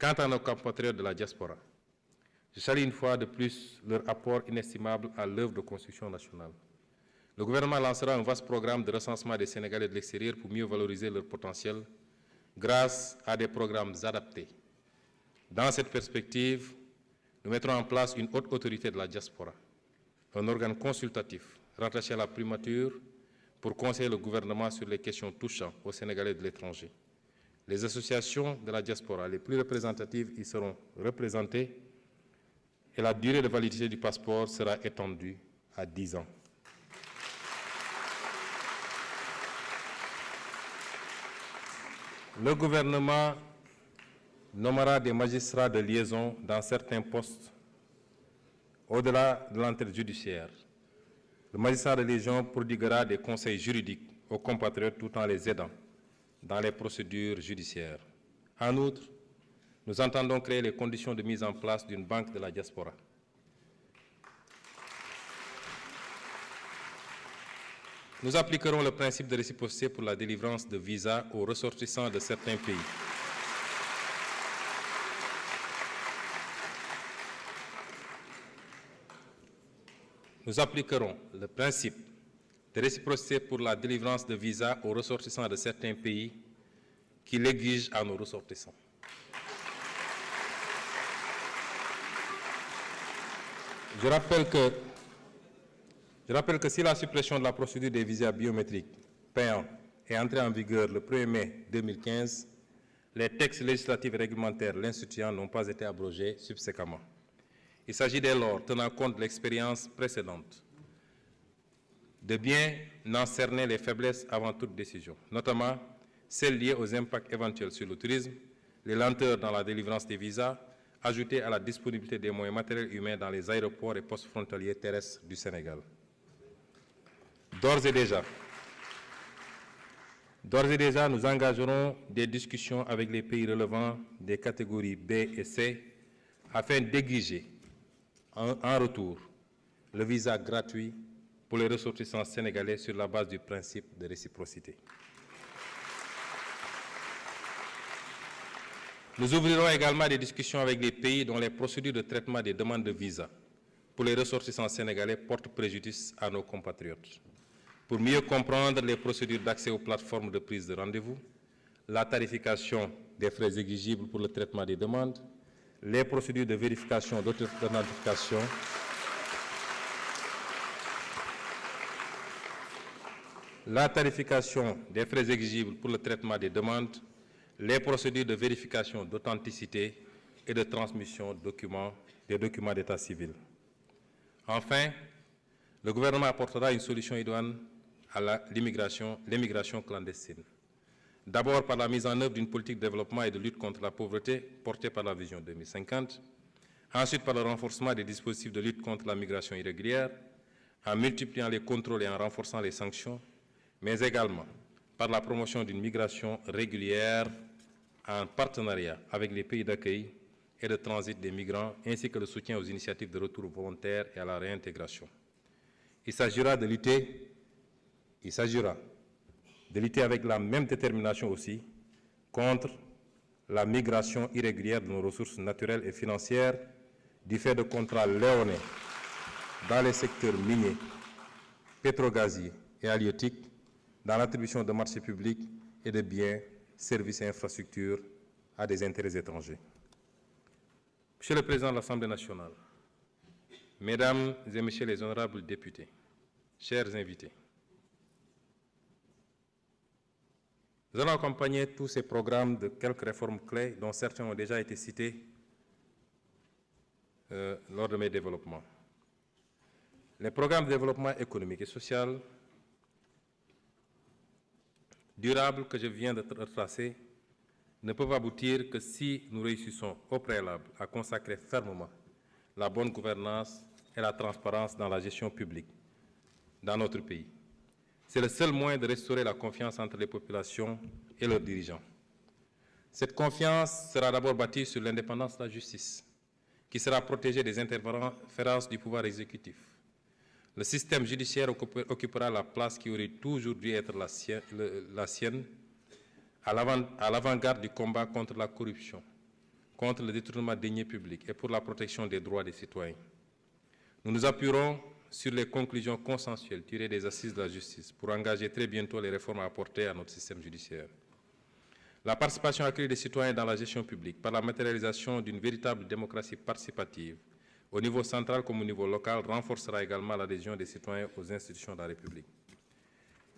Quant à nos compatriotes de la diaspora, je salue une fois de plus leur apport inestimable à l'œuvre de construction nationale. Le gouvernement lancera un vaste programme de recensement des Sénégalais de l'extérieur pour mieux valoriser leur potentiel grâce à des programmes adaptés. Dans cette perspective, nous mettrons en place une haute autorité de la diaspora, un organe consultatif rattaché à la primature pour conseiller le gouvernement sur les questions touchant aux Sénégalais de l'étranger. Les associations de la diaspora les plus représentatives y seront représentées et la durée de validité du passeport sera étendue à 10 ans. Le gouvernement nommera des magistrats de liaison dans certains postes au-delà de l'entrée judiciaire. Le magistrat de liaison prodiguera des conseils juridiques aux compatriotes tout en les aidant dans les procédures judiciaires. En outre, nous entendons créer les conditions de mise en place d'une banque de la diaspora. Nous appliquerons le principe de réciprocité pour la délivrance de visas aux ressortissants de certains pays. Nous appliquerons le principe de réciprocité pour la délivrance de visas aux ressortissants de certains pays qui l'exigent à nos ressortissants. Je rappelle que si la suppression de la procédure des visas biométriques payants est entrée en vigueur le 1er mai 2015, les textes législatifs et réglementaires l'instituant n'ont pas été abrogés subséquemment. Il s'agit dès lors, tenant compte de l'expérience précédente, de bien en cerner les faiblesses avant toute décision, notamment celles liées aux impacts éventuels sur le tourisme, les lenteurs dans la délivrance des visas, ajoutées à la disponibilité des moyens matériels et humains dans les aéroports et postes frontaliers terrestres du Sénégal. D'ores et déjà, nous engagerons des discussions avec les pays relevant des catégories B et C afin d'exiger en retour le visa gratuit pour les ressortissants sénégalais sur la base du principe de réciprocité. Nous ouvrirons également des discussions avec les pays dont les procédures de traitement des demandes de visa pour les ressortissants sénégalais portent préjudice à nos compatriotes, pour mieux comprendre les procédures d'accès aux plateformes de prise de rendez-vous, la tarification des frais exigibles pour le traitement des demandes, les procédures de vérification d'authentification, la tarification des frais exigibles pour le traitement des demandes, les procédures de vérification d'authenticité et de transmission des documents d'état civil. Enfin, le gouvernement apportera une solution idoine à l'immigration clandestine. D'abord par la mise en œuvre d'une politique de développement et de lutte contre la pauvreté portée par la Vision 2050, ensuite par le renforcement des dispositifs de lutte contre la migration irrégulière, en multipliant les contrôles et en renforçant les sanctions, mais également par la promotion d'une migration régulière en partenariat avec les pays d'accueil et de transit des migrants, ainsi que le soutien aux initiatives de retour volontaire et à la réintégration. Il s'agira de lutter avec la même détermination aussi contre la migration irrégulière de nos ressources naturelles et financières du fait de contrats léonins dans les secteurs miniers, pétrogaziers et halieutiques, dans l'attribution de marchés publics et de biens, services et infrastructures à des intérêts étrangers. Monsieur le Président de l'Assemblée nationale, Mesdames et Messieurs les honorables députés, chers invités, nous allons accompagner tous ces programmes de quelques réformes clés dont certains ont déjà été cités lors de mes développements. Les programmes de développement économique et social durable que je viens de retracer ne peuvent aboutir que si nous réussissons au préalable à consacrer fermement la bonne gouvernance et la transparence dans la gestion publique dans notre pays. C'est le seul moyen de restaurer la confiance entre les populations et leurs dirigeants. Cette confiance sera d'abord bâtie sur l'indépendance de la justice, qui sera protégée des interférences du pouvoir exécutif. Le système judiciaire occupera la place qui aurait toujours dû être la sienne à l'avant-garde du combat contre la corruption, contre le détournement des deniers publics et pour la protection des droits des citoyens. Nous nous appuierons sur les conclusions consensuelles tirées des assises de la justice pour engager très bientôt les réformes à apporter à notre système judiciaire. La participation accrue des citoyens dans la gestion publique par la matérialisation d'une véritable démocratie participative au niveau central comme au niveau local renforcera également l'adhésion des citoyens aux institutions de la République.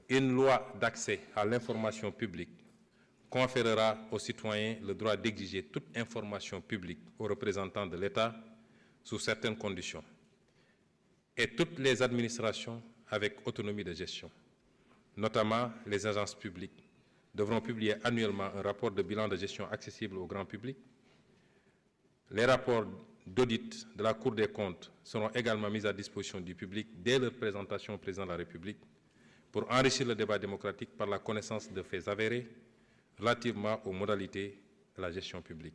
Une loi d'accès à l'information publique conférera aux citoyens le droit d'exiger toute information publique aux représentants de l'État sous certaines conditions et toutes les administrations avec autonomie de gestion, notamment les agences publiques, devront publier annuellement un rapport de bilan de gestion accessible au grand public. Les rapports d'audit de la Cour des comptes seront également mis à disposition du public dès leur présentation au président de la République pour enrichir le débat démocratique par la connaissance de faits avérés relativement aux modalités de la gestion publique.